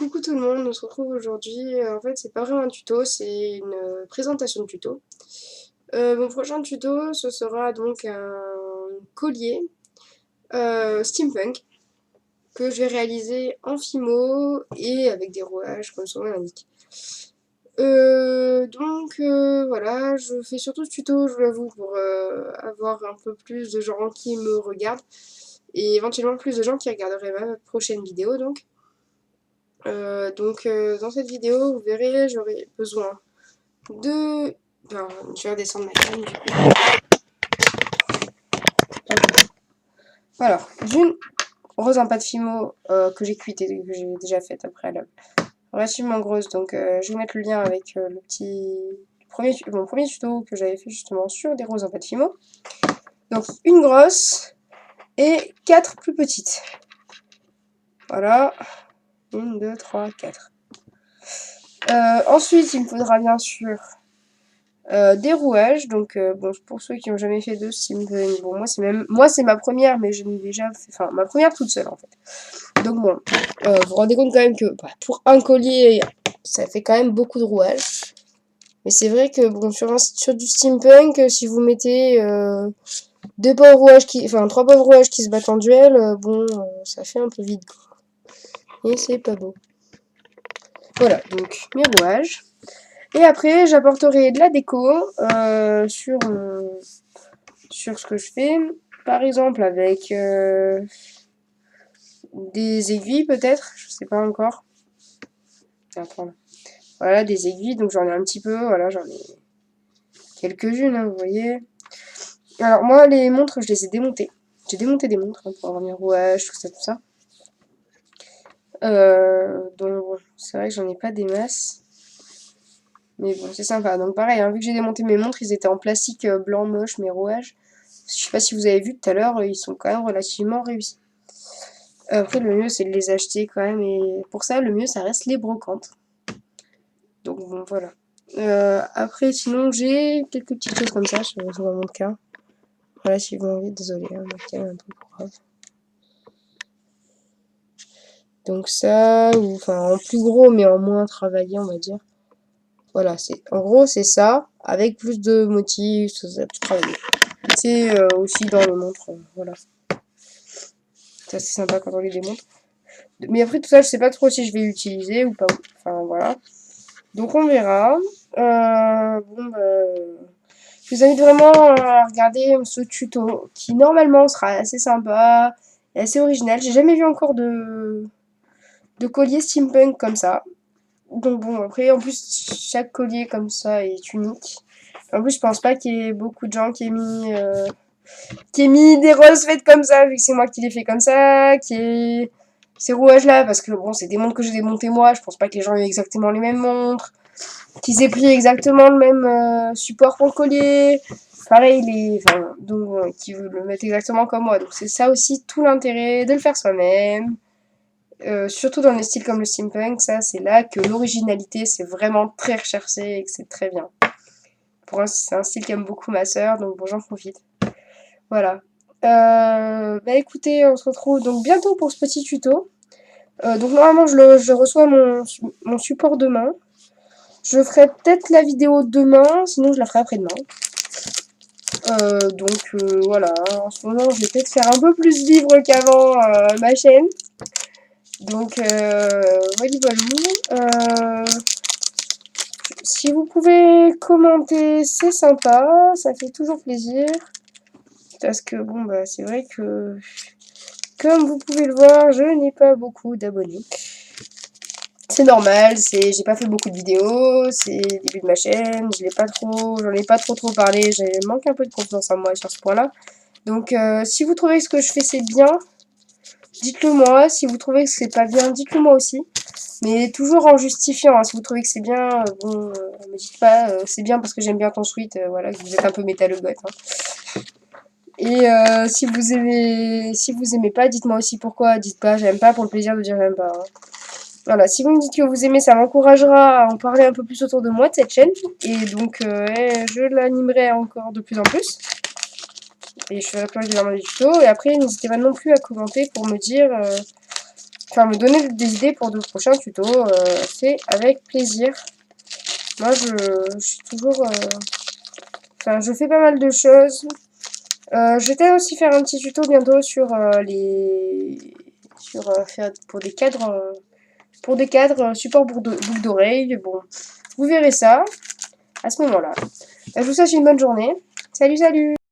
Coucou tout le monde, on se retrouve aujourd'hui. En fait, c'est pas vraiment un tuto, c'est une présentation de tuto. Mon prochain tuto, ce sera donc un collier steampunk que je vais réaliser en fimo et avec des rouages, comme son nom l'indique. Voilà, je fais surtout ce tuto, je vous l'avoue, pour avoir un peu plus de gens qui me regardent et éventuellement plus de gens qui regarderaient ma prochaine vidéo donc. Dans cette vidéo, vous verrez, j'aurai besoin de... Ben, je vais redescendre ma canne du coup. Alors, d'une rose en pâte fimo que j'ai cuite et que j'ai déjà faite après à relativement grosse. Donc, je vais mettre le lien avec mon premier tuto que j'avais fait justement sur des roses en pâte fimo. Donc, une grosse et 4 plus petites. Voilà. 1, 2, 3, 4. Ensuite, il me faudra bien sûr des rouages, donc bon, pour ceux qui n'ont jamais fait de steampunk, bon moi c'est ma première, mais je l'ai déjà fait, enfin ma première toute seule en fait. Donc bon, vous vous rendez compte quand même que bah, pour un collier, ça fait quand même beaucoup de rouages. Mais c'est vrai que bon sur du steampunk, si vous mettez trois pauvres rouages qui se battent en duel, ça fait un peu vide. Et c'est pas beau. Voilà, donc mes rouages. Et après, j'apporterai de la déco sur ce que je fais. Par exemple, avec des aiguilles, peut-être. Je sais pas encore. Attends. Voilà, des aiguilles. Donc, j'en ai un petit peu. Voilà, j'en ai quelques-unes, hein, vous voyez. Alors, moi, les montres, je les ai démontées. J'ai démonté des montres pour avoir mes rouages, tout ça, tout ça. Donc, bon, c'est vrai que j'en ai pas des masses. Mais bon, c'est sympa. Donc pareil, hein, vu que j'ai démonté mes montres, ils étaient en plastique blanc moche, mes rouages. Je sais pas si vous avez vu tout à l'heure, ils sont quand même relativement réussis. Après, le mieux, c'est de les acheter quand même. Et pour ça, le mieux, ça reste les brocantes. Donc bon, voilà. Après, sinon, j'ai quelques petites choses comme ça. Je vous montre qu'un. Voilà, si vous avez, désolé, hein, un peu grave. Donc ça, ou enfin en plus gros, mais en moins travaillé, on va dire. Voilà, en gros, c'est ça, avec plus de motifs, tout ça, tout travaillé. C'est aussi dans les montres, voilà. C'est assez sympa quand on les démonte. Mais après tout ça, je sais pas trop si je vais l'utiliser ou pas. Enfin voilà. Donc on verra. Je vous invite vraiment à regarder ce tuto qui normalement sera assez sympa et assez original. J'ai jamais vu encore de collier steampunk comme ça. Donc bon, après en plus chaque collier comme ça est unique. En plus je pense pas qu'il y ait beaucoup de gens qui aient mis des roses faites comme ça, vu que c'est moi qui les fais comme ça, qui est ces rouages là, parce que bon, c'est des montres que j'ai démontées moi, je pense pas que les gens aient exactement les mêmes montres, qu'ils aient pris exactement le même support pour le collier, pareil, qui veulent le mettre exactement comme moi. Donc c'est ça aussi tout l'intérêt de le faire soi-même, surtout dans les styles comme le steampunk, ça c'est là que l'originalité c'est vraiment très recherché et que c'est très bien. Pour c'est un style qu'aime beaucoup ma soeur, donc bon, j'en profite. Voilà. Écoutez, on se retrouve donc bientôt pour ce petit tuto. Donc normalement je reçois mon support demain. Je ferai peut-être la vidéo demain, sinon je la ferai après-demain. Voilà, en ce moment je vais peut-être faire un peu plus vivre qu'avant ma chaîne. Donc voilà. Si vous pouvez commenter, c'est sympa, ça fait toujours plaisir. Parce que bon bah c'est vrai que comme vous pouvez le voir, je n'ai pas beaucoup d'abonnés. C'est normal, j'ai pas fait beaucoup de vidéos, c'est le début de ma chaîne, j'en ai pas trop parlé, j'ai manque un peu de confiance en moi sur ce point-là. Donc si vous trouvez que ce que je fais c'est bien, dites-le moi. Si vous trouvez que c'est pas bien, dites-le moi aussi. Mais toujours en justifiant, hein. Si vous trouvez que c'est bien, me dites pas c'est bien parce que j'aime bien ton sweat, voilà, que vous êtes un peu métallogote. Hein. Et si vous aimez pas, dites-moi aussi pourquoi. Dites pas j'aime pas pour le plaisir de dire j'aime pas. Hein. Voilà, si vous me dites que vous aimez, ça m'encouragera à en parler un peu plus autour de moi de cette chaîne. Et donc je l'animerai encore de plus en plus. Et je ferai plus régulièrement des tutos. Et après, n'hésitez pas non plus à commenter pour me dire enfin me donner des idées pour de prochains tutos, c'est avec plaisir. Moi je suis toujours, enfin je fais pas mal de choses. Je vais peut-être aussi faire un petit tuto bientôt sur faire pour des cadres support boucle d'oreille. Bon, vous verrez ça à ce moment-là. Je vous souhaite une bonne journée. Salut, salut!